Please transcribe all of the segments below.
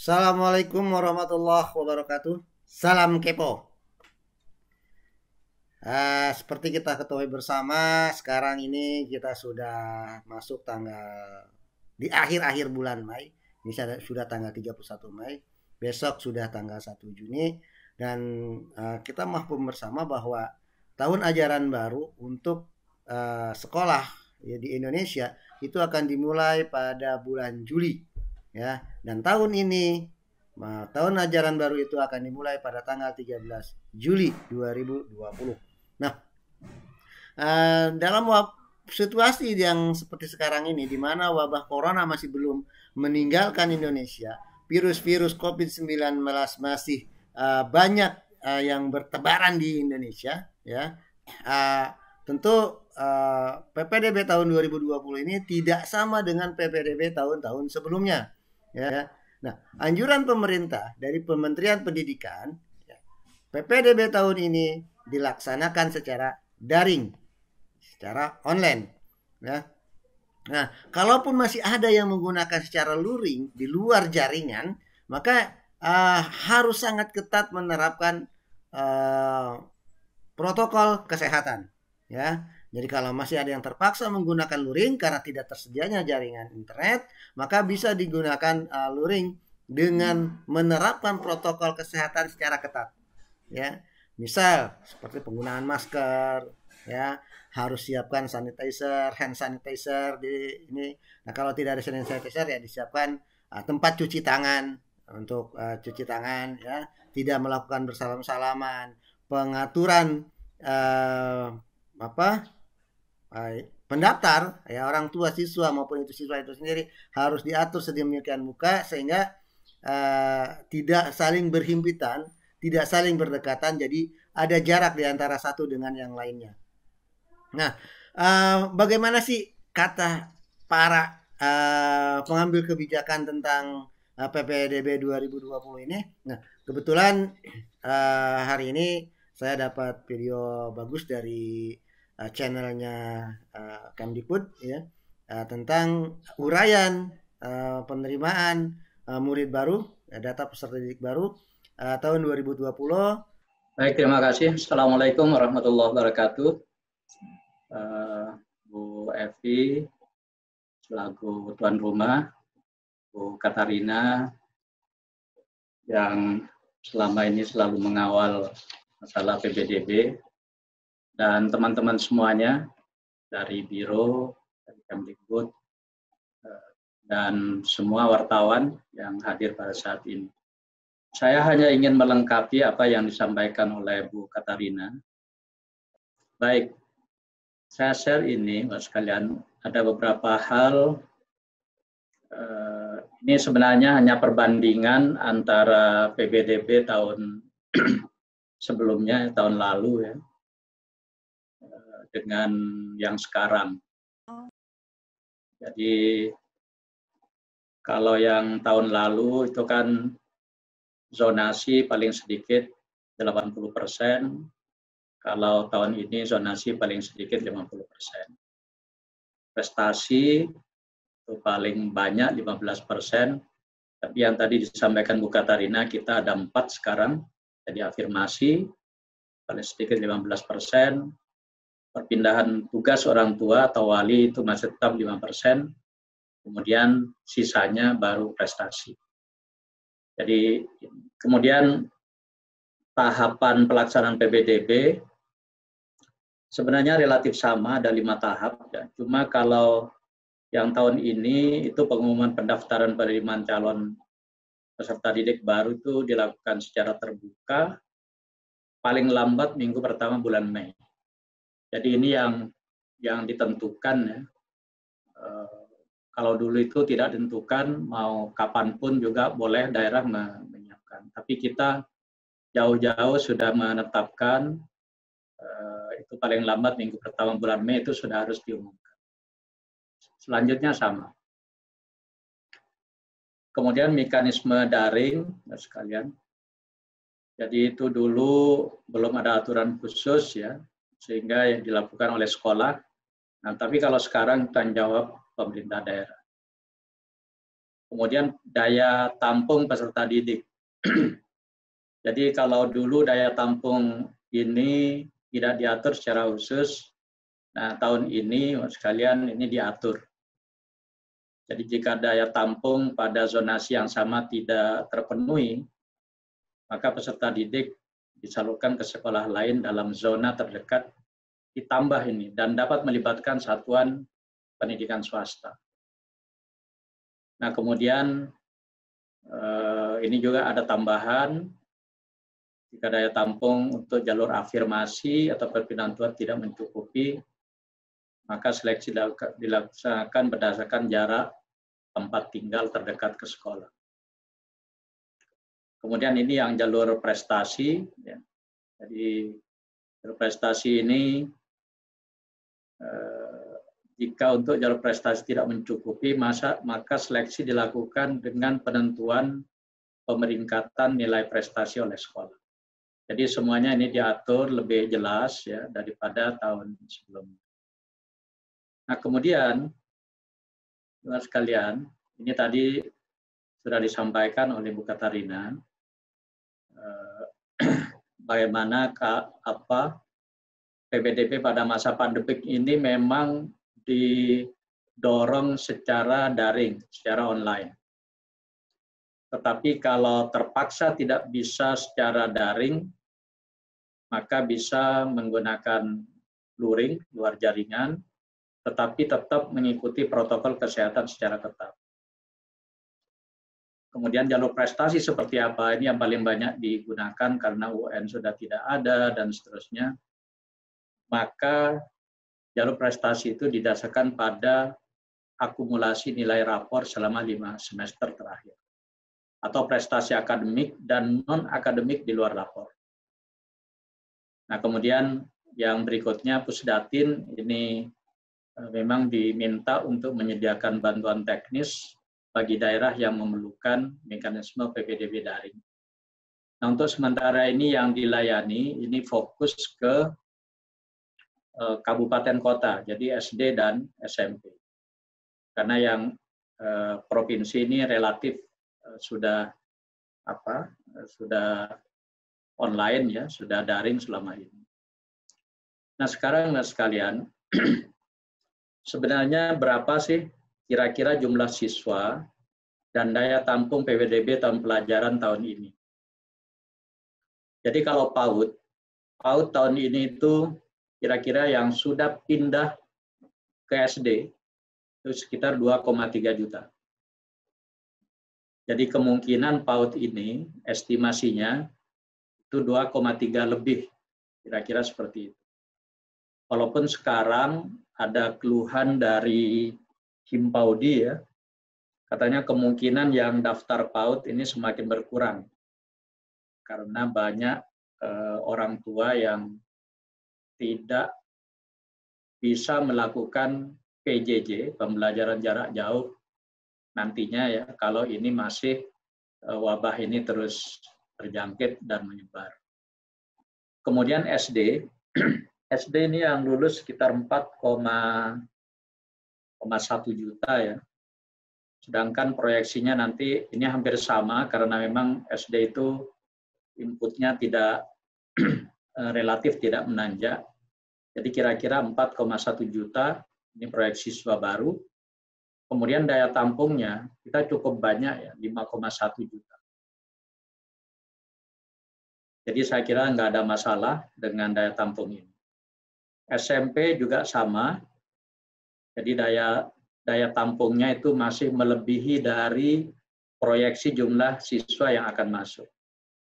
Assalamualaikum warahmatullahi wabarakatuh. Salam kepo. Seperti kita ketahui bersama, sekarang ini kita sudah masuk tanggal di akhir-akhir bulan Mei. Ini sudah tanggal 31 Mei. Besok sudah tanggal 1 Juni. Dan kita mahfum bersama bahwa tahun ajaran baru untuk sekolah ya, di Indonesia itu akan dimulai pada bulan Juli ya. Dan tahun ini tahun ajaran baru itu akan dimulai pada tanggal 13 Juli 2020. Nah, dalam situasi yang seperti sekarang ini di mana wabah corona masih belum meninggalkan Indonesia, virus-virus COVID-19 masih banyak yang bertebaran di Indonesia ya. Uh, Tentu PPDB tahun 2020 ini tidak sama dengan PPDB tahun-tahun sebelumnya ya. Nah, anjuran pemerintah dari Kementerian Pendidikan ya, PPDB tahun ini dilaksanakan secara daring, secara online ya. Nah, kalaupun masih ada yang menggunakan secara luring di luar jaringan, maka harus sangat ketat menerapkan protokol kesehatan ya. Jadi kalau masih ada yang terpaksa menggunakan luring karena tidak tersedianya jaringan internet, maka bisa digunakan luring dengan menerapkan protokol kesehatan secara ketat ya. Misal seperti penggunaan masker ya, harus siapkan sanitizer, hand sanitizer di ini. Nah, kalau tidak ada sanitizer ya disiapkan tempat cuci tangan untuk cuci tangan ya, tidak melakukan bersalam-salaman, pengaturan apa pendaftar ya, orang tua siswa maupun itu siswa itu sendiri harus diatur sedemikian muka sehingga tidak saling berhimpitan, tidak saling berdekatan, jadi ada jarak di antara satu dengan yang lainnya. Nah, bagaimana sih kata para pengambil kebijakan tentang PPDB 2020 ini? Nah, kebetulan hari ini saya dapat video bagus dari channelnya Kemdikbud ya, tentang uraian penerimaan murid baru, data peserta didik baru tahun 2020. Baik, terima kasih. Assalamualaikum warahmatullahi wabarakatuh. Bu Evi, selaku tuan rumah, Bu Katarina, yang selama ini selalu mengawal masalah PPDB, dan teman-teman semuanya dari Biro, dari Kemdikbud, dan semua wartawan yang hadir pada saat ini. Saya hanya ingin melengkapi apa yang disampaikan oleh Bu Katarina. Baik, saya share ini, Mas sekalian, ada beberapa hal. Ini sebenarnya hanya perbandingan antara PPDB tahun sebelumnya, tahun lalu ya, dengan yang sekarang. Jadi kalau yang tahun lalu itu kan zonasi paling sedikit 80%, kalau tahun ini zonasi paling sedikit 50%. Prestasi itu paling banyak 15%, tapi yang tadi disampaikan Bu Katarina, kita ada 4 sekarang, jadi afirmasi paling sedikit 15%, perpindahan tugas orang tua atau wali itu masih tetap 5%, kemudian sisanya baru prestasi. Jadi kemudian tahapan pelaksanaan PPDB sebenarnya relatif sama, ada 5 tahap ya. Cuma kalau yang tahun ini itu pengumuman pendaftaran penerimaan calon peserta didik baru itu dilakukan secara terbuka paling lambat minggu pertama bulan Mei. Jadi ini yang ditentukan ya. Kalau dulu itu tidak ditentukan, mau kapanpun juga boleh daerah menyiapkan. Tapi kita jauh-jauh sudah menetapkan itu paling lambat minggu pertama bulan Mei itu sudah harus diumumkan. Selanjutnya sama. Kemudian mekanisme daring, sekalian. Jadi itu dulu belum ada aturan khusus ya, sehingga yang dilakukan oleh sekolah. Nah, tapi kalau sekarang tanggung jawab pemerintah daerah. Kemudian daya tampung peserta didik. Jadi kalau dulu daya tampung ini tidak diatur secara khusus, nah tahun ini sekalian ini diatur. Jadi jika daya tampung pada zonasi yang sama tidak terpenuhi, maka peserta didik disalurkan ke sekolah lain dalam zona terdekat ditambah ini dan dapat melibatkan satuan pendidikan swasta. Nah kemudian ini juga ada tambahan, jika daya tampung untuk jalur afirmasi atau perpindahan tuan tidak mencukupi, maka seleksi dilaksanakan berdasarkan jarak tempat tinggal terdekat ke sekolah. Kemudian ini yang jalur prestasi. Ya. Jadi jalur prestasi ini, jika untuk jalur prestasi tidak mencukupi, maka seleksi dilakukan dengan penentuan pemeringkatan nilai prestasi oleh sekolah. Jadi semuanya ini diatur lebih jelas ya daripada tahun sebelumnya. Nah kemudian, teman sekalian, ini tadi sudah disampaikan oleh Bu Katarina, bagaimana PPDB pada masa pandemik ini memang didorong secara daring, secara online. Tetapi kalau terpaksa tidak bisa secara daring, maka bisa menggunakan luring, luar jaringan, tetapi tetap mengikuti protokol kesehatan secara ketat. Kemudian jalur prestasi seperti apa, ini yang paling banyak digunakan karena UN sudah tidak ada, dan seterusnya. Maka jalur prestasi itu didasarkan pada akumulasi nilai rapor selama 5 semester terakhir. Atau prestasi akademik dan non-akademik di luar rapor. Nah, kemudian yang berikutnya Pusdatin ini memang diminta untuk menyediakan bantuan teknis bagi daerah yang memerlukan mekanisme PPDB daring. Nah, untuk sementara ini yang dilayani ini fokus ke kabupaten kota, jadi SD dan SMP. Karena yang provinsi ini relatif sudah online ya, sudah daring selama ini. Nah sekarang sekalian, sebenarnya berapa sih kira-kira jumlah siswa dan daya tampung PPDB tahun pelajaran tahun ini? Jadi kalau PAUD tahun ini itu kira-kira yang sudah pindah ke SD itu sekitar 2,3 juta. Jadi kemungkinan PAUD ini estimasinya itu 2,3 lebih, kira-kira seperti itu. Walaupun sekarang ada keluhan dari Himpaudi ya, katanya kemungkinan yang daftar PAUD ini semakin berkurang karena banyak orang tua yang tidak bisa melakukan PJJ, pembelajaran jarak jauh nantinya ya, kalau ini masih wabah ini terus terjangkit dan menyebar. Kemudian SD ini yang lulus sekitar 4,1 juta ya. Sedangkan proyeksinya nanti ini hampir sama karena memang SD itu inputnya tidak relatif tidak menanjak. Jadi kira-kira 4,1 juta ini proyeksi siswa baru. Kemudian daya tampungnya kita cukup banyak ya, 5,1 juta. Jadi saya kira nggak ada masalah dengan daya tampung ini. SMP juga sama, jadi daya tampungnya itu masih melebihi dari proyeksi jumlah siswa yang akan masuk.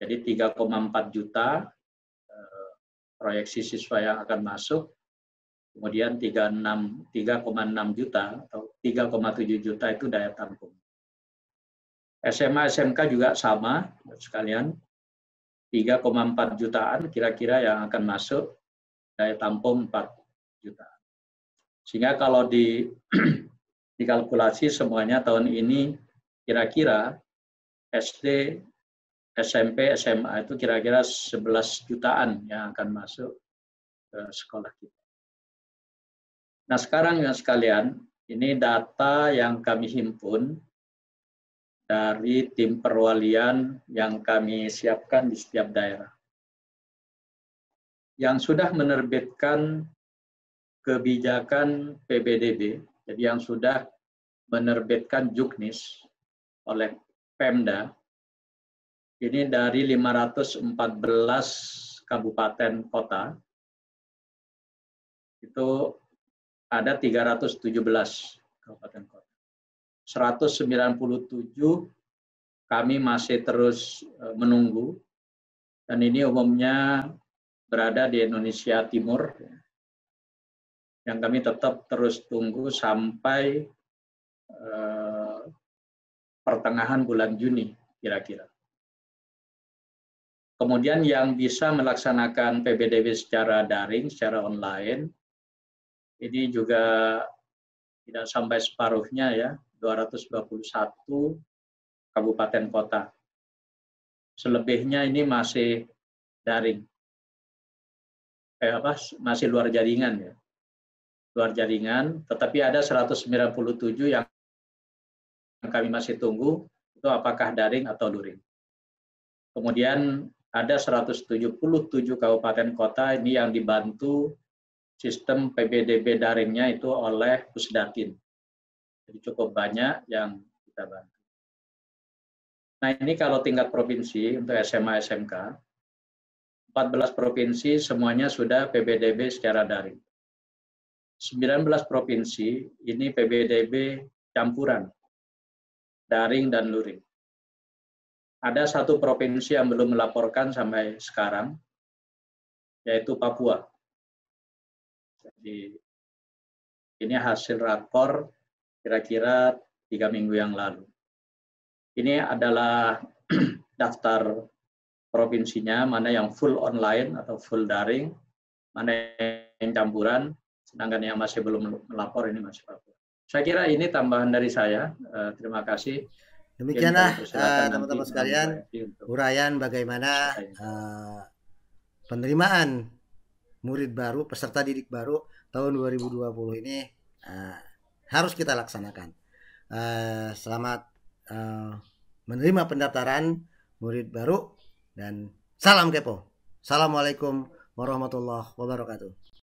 Jadi 3,4 juta proyeksi siswa yang akan masuk, kemudian 3,6 juta atau 3,7 juta itu daya tampung. SMA, SMK juga sama, sekalian. 3,4 jutaan kira-kira yang akan masuk, daya tampung 4 juta. Sehingga kalau dikalkulasi semuanya tahun ini kira-kira SD, SMP, SMA itu kira-kira 11 jutaan yang akan masuk ke sekolah kita. Nah sekarang ya sekalian, ini data yang kami himpun dari tim perwalian yang kami siapkan di setiap daerah. Yang sudah menerbitkan kebijakan PBDB, jadi yang sudah menerbitkan Juknis oleh Pemda, ini dari 514 kabupaten kota, itu ada 317 kabupaten kota. 197 kami masih terus menunggu, dan ini umumnya berada di Indonesia Timur, yang kami tetap terus tunggu sampai pertengahan bulan Juni kira-kira. Kemudian yang bisa melaksanakan PBDB secara daring, secara online, ini juga tidak sampai separuhnya ya, 221 kabupaten kota. Selebihnya ini masih daring. Masih luar jaringan ya. Luar jaringan, tetapi ada 197 yang kami masih tunggu, itu apakah daring atau luring. Kemudian ada 177 kabupaten kota ini yang dibantu sistem PBDB daringnya itu oleh Pusdatin. Jadi cukup banyak yang kita bantu. Nah ini kalau tingkat provinsi untuk SMA SMK, 14 provinsi semuanya sudah PBDB secara daring. 19 provinsi ini PBDB campuran, daring dan luring. Ada satu provinsi yang belum melaporkan sampai sekarang, yaitu Papua. Jadi ini hasil rakor kira-kira 3 minggu yang lalu. Ini adalah daftar provinsinya, mana yang full online atau full daring, mana yang campuran, sedangkan yang masih belum melapor ini masih Papua. Saya kira ini tambahan dari saya. Terima kasih. Demikianlah teman-teman sekalian, uraian bagaimana penerimaan murid baru, peserta didik baru tahun 2020 ini harus kita laksanakan. Selamat menerima pendaftaran murid baru dan salam kepo. Assalamualaikum warahmatullahi wabarakatuh.